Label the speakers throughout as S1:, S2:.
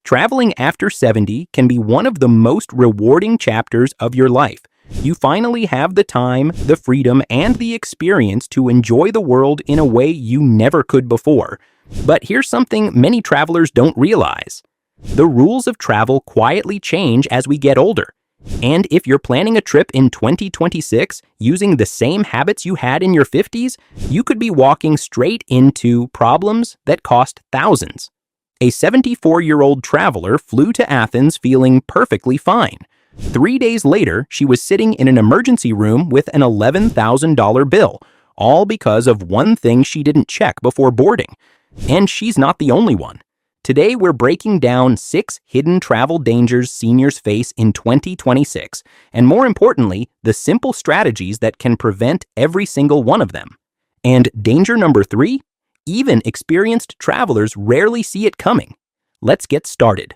S1: Traveling after 70 can be one of the most rewarding chapters of your life. You finally have the time, the freedom, and the experience to enjoy the world in a way you never could before. But here's something many travelers don't realize. The rules of travel quietly change as we get older. And if you're planning a trip in 2026 using the same habits you had in your 50s, you could be walking straight into problems that cost thousands. A 74-year-old traveler flew to Athens feeling perfectly fine. 3 days later, she was sitting in an emergency room with an $11,000 bill, all because of one thing she didn't check before boarding. And she's not the only one. Today, we're breaking down 6 hidden travel dangers seniors face in 2026, and more importantly, the simple strategies that can prevent every single one of them. And danger number 3? Even experienced travelers rarely see it coming. Let's get started.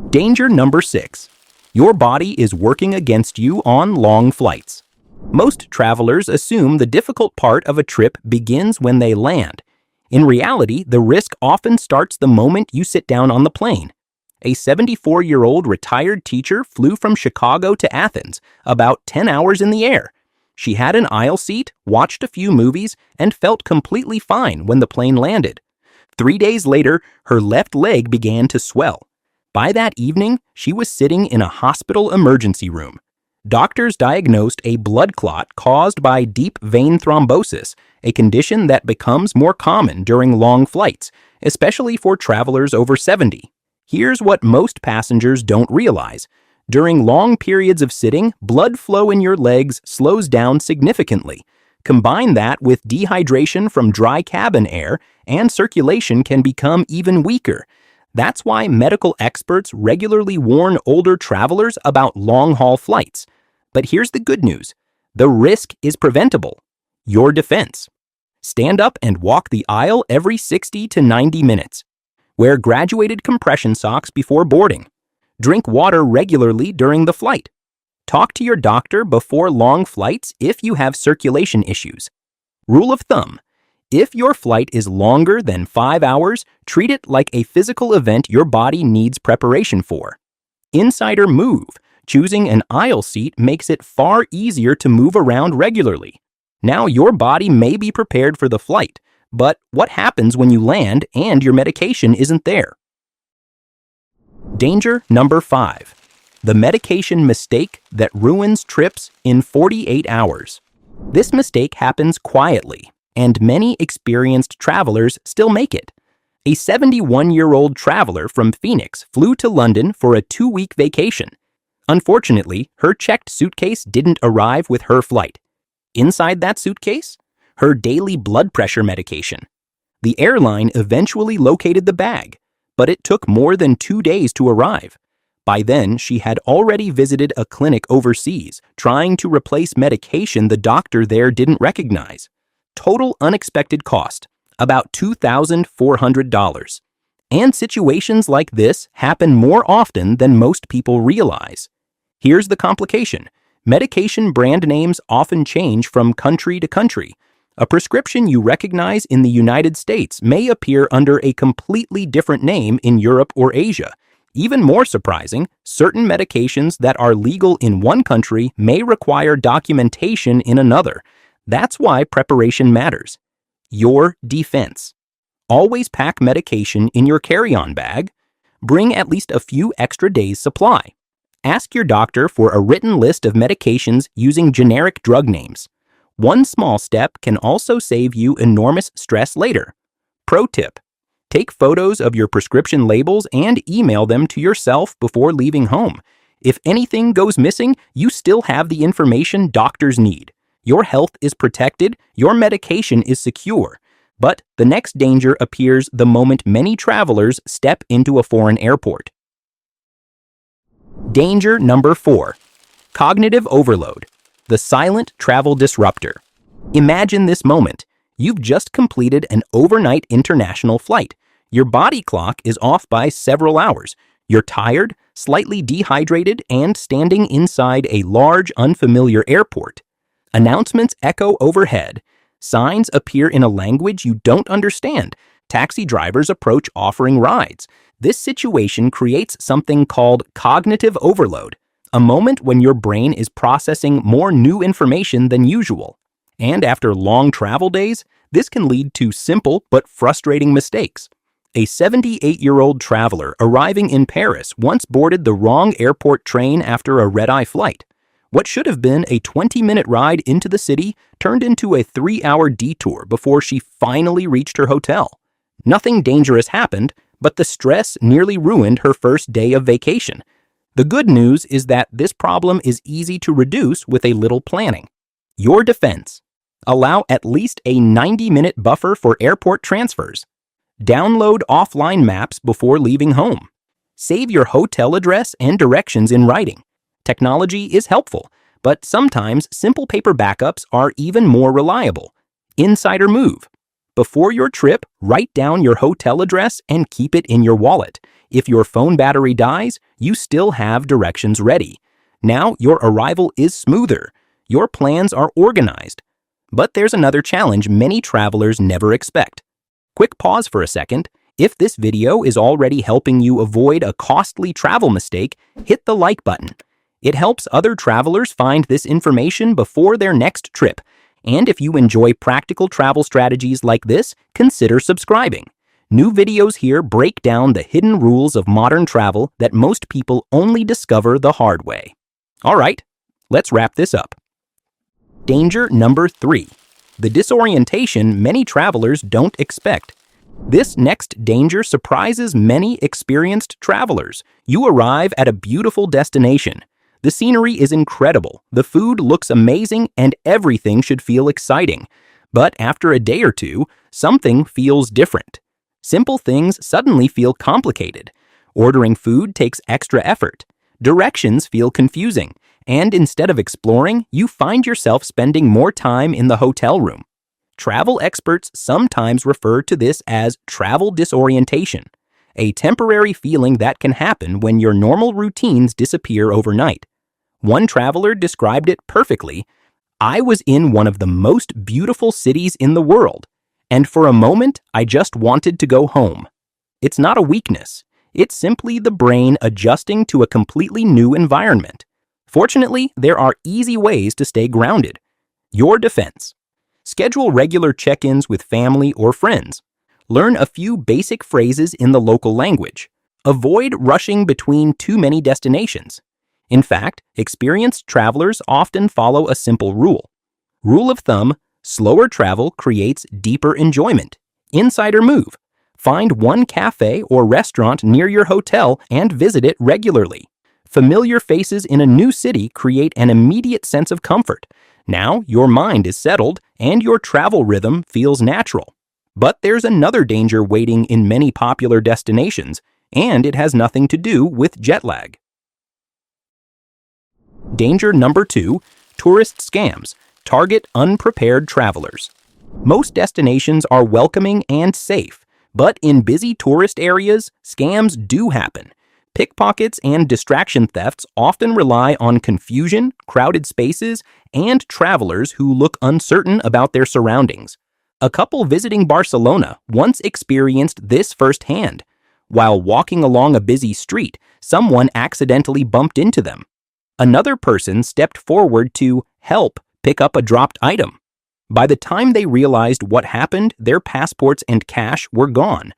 S1: Danger number 6. Your body is working against you on long flights. Most travelers assume the difficult part of a trip begins when they land. In reality, the risk often starts the moment you sit down on the plane. A 74-year-old retired teacher flew from Chicago to Athens, about 10 hours in the air. She had an aisle seat, watched a few movies, and felt completely fine when the plane landed. 3 days later, her left leg began to swell. By that evening, she was sitting in a hospital emergency room. Doctors diagnosed a blood clot caused by deep vein thrombosis, a condition that becomes more common during long flights, especially for travelers over 70. Here's what most passengers don't realize. During long periods of sitting, blood flow in your legs slows down significantly. Combine that with dehydration from dry cabin air, and circulation can become even weaker. That's why medical experts regularly warn older travelers about long-haul flights. But here's the good news. The risk is preventable. Your defense. Stand up and walk the aisle every 60 to 90 minutes. Wear graduated compression socks before boarding. Drink water regularly during the flight. Talk to your doctor before long flights if you have circulation issues. Rule of thumb. If your flight is longer than 5 hours, treat it like a physical event your body needs preparation for. Insider move. Choosing an aisle seat makes it far easier to move around regularly. Now your body may be prepared for the flight, but what happens when you land and your medication isn't there? Danger number 5. The medication mistake that ruins trips in 48 hours. This mistake happens quietly, and many experienced travelers still make it. A 71-year-old traveler from Phoenix flew to London for a 2-week vacation. Unfortunately, her checked suitcase didn't arrive with her flight. Inside that suitcase? Her daily blood pressure medication. The airline eventually located the bag, but it took more than 2 days to arrive. By then, she had already visited a clinic overseas, trying to replace medication the doctor there didn't recognize. Total unexpected cost, about $2,400. And situations like this happen more often than most people realize. Here's the complication. Medication brand names often change from country to country. A prescription you recognize in the United States may appear under a completely different name in Europe or Asia. Even more surprising, certain medications that are legal in one country may require documentation in another. That's why preparation matters. Your defense. Always pack medication in your carry-on bag. Bring at least a few extra days' supply. Ask your doctor for a written list of medications using generic drug names. One small step can also save you enormous stress later. Pro tip. Take photos of your prescription labels and email them to yourself before leaving home. If anything goes missing, you still have the information doctors need. Your health is protected, your medication is secure. But the next danger appears the moment many travelers step into a foreign airport. Danger number 4. Cognitive overload. The silent travel disruptor. Imagine this moment. You've just completed an overnight international flight. Your body clock is off by several hours. You're tired, slightly dehydrated, and standing inside a large, unfamiliar airport. Announcements echo overhead. Signs appear in a language you don't understand. Taxi drivers approach offering rides. This situation creates something called cognitive overload, a moment when your brain is processing more new information than usual. And after long travel days, this can lead to simple but frustrating mistakes. A 78-year-old traveler arriving in Paris once boarded the wrong airport train after a red-eye flight. What should have been a 20-minute ride into the city turned into a 3-hour detour before she finally reached her hotel. Nothing dangerous happened, but the stress nearly ruined her first day of vacation. The good news is that this problem is easy to reduce with a little planning. Your defense: allow at least a 90-minute buffer for airport transfers. Download offline maps before leaving home. Save your hotel address and directions in writing. Technology is helpful, but sometimes simple paper backups are even more reliable. Insider move: before your trip, write down your hotel address and keep it in your wallet. If your phone battery dies, you still have directions ready. Now your arrival is smoother. Your plans are organized. But there's another challenge many travelers never expect. Quick pause for a second. If this video is already helping you avoid a costly travel mistake, hit the like button. It helps other travelers find this information before their next trip. And if you enjoy practical travel strategies like this, consider subscribing. New videos here break down the hidden rules of modern travel that most people only discover the hard way. All right, let's wrap this up. Danger number 3. The disorientation many travelers don't expect. This next danger surprises many experienced travelers. You arrive at a beautiful destination. The scenery is incredible, the food looks amazing, and everything should feel exciting. But after a day or two, something feels different. Simple things suddenly feel complicated. Ordering food takes extra effort. Directions feel confusing. And instead of exploring, you find yourself spending more time in the hotel room. Travel experts sometimes refer to this as travel disorientation, a temporary feeling that can happen when your normal routines disappear overnight. One traveler described it perfectly: "I was in one of the most beautiful cities in the world, and for a moment I just wanted to go home." It's not a weakness. It's simply the brain adjusting to a completely new environment. Fortunately, there are easy ways to stay grounded. Your defense: schedule regular check-ins with family or friends. Learn a few basic phrases in the local language. Avoid rushing between too many destinations. In fact, experienced travelers often follow a simple rule. Rule of thumb: slower travel creates deeper enjoyment. Insider move: find one cafe or restaurant near your hotel and visit it regularly. Familiar faces in a new city create an immediate sense of comfort. Now your mind is settled and your travel rhythm feels natural. But there's another danger waiting in many popular destinations, and it has nothing to do with jet lag. Danger number 2: tourist scams target unprepared travelers. Most destinations are welcoming and safe, but in busy tourist areas, scams do happen. Pickpockets and distraction thefts often rely on confusion, crowded spaces, and travelers who look uncertain about their surroundings. A couple visiting Barcelona once experienced this firsthand. While walking along a busy street, someone accidentally bumped into them. Another person stepped forward to help pick up a dropped item. By the time they realized what happened, their passports and cash were gone.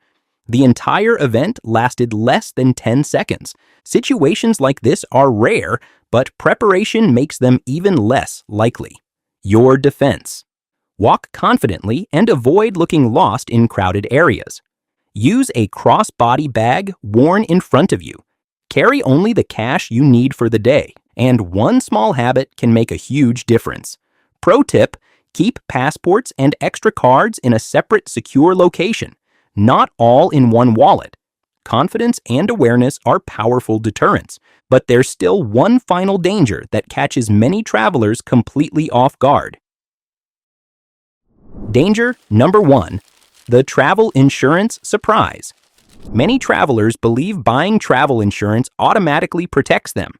S1: The entire event lasted less than 10 seconds. Situations like this are rare, but preparation makes them even less likely. Your defense: walk confidently and avoid looking lost in crowded areas. Use a cross-body bag worn in front of you. Carry only the cash you need for the day, and one small habit can make a huge difference. Pro tip: keep passports and extra cards in a separate, secure location, not all in one wallet. Confidence and awareness are powerful deterrents, but there's still one final danger that catches many travelers completely off guard. Danger number 1: the travel insurance surprise. Many travelers believe buying travel insurance automatically protects them.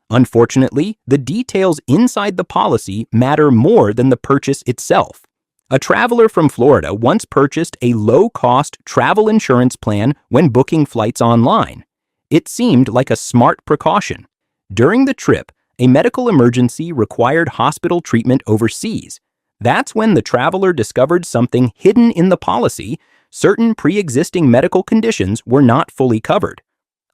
S1: Unfortunately, the details inside the policy matter more than the purchase itself. A traveler from Florida once purchased a low-cost travel insurance plan when booking flights online. It seemed like a smart precaution. During the trip, a medical emergency required hospital treatment overseas. That's when the traveler discovered something hidden in the policy. Certain pre-existing medical conditions were not fully covered.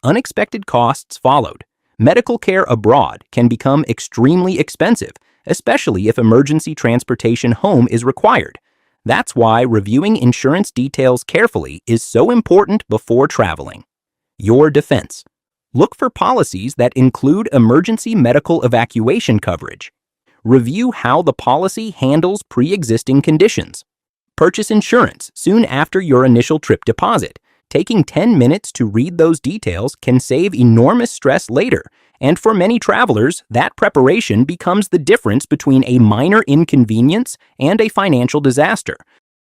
S1: Unexpected costs followed. Medical care abroad can become extremely expensive, especially if emergency transportation home is required. That's why reviewing insurance details carefully is so important before traveling. Your defense. Look for policies that include emergency medical evacuation coverage. Review how the policy handles pre-existing conditions. Purchase insurance soon after your initial trip deposit. Taking 10 minutes to read those details can save enormous stress later, and for many travelers, that preparation becomes the difference between a minor inconvenience and a financial disaster.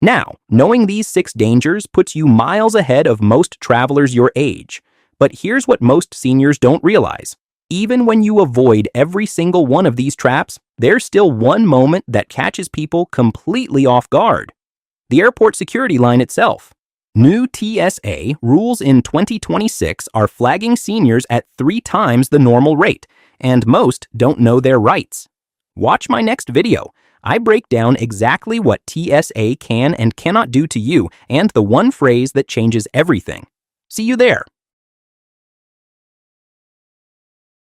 S1: Now, knowing these 6 dangers puts you miles ahead of most travelers your age. But here's what most seniors don't realize. Even when you avoid every single one of these traps, there's still one moment that catches people completely off guard. The airport security line itself. New TSA rules in 2026 are flagging seniors at 3 times the normal rate, and most don't know their rights. Watch my next video. I break down exactly what TSA can and cannot do to you and the one phrase that changes everything. See you there.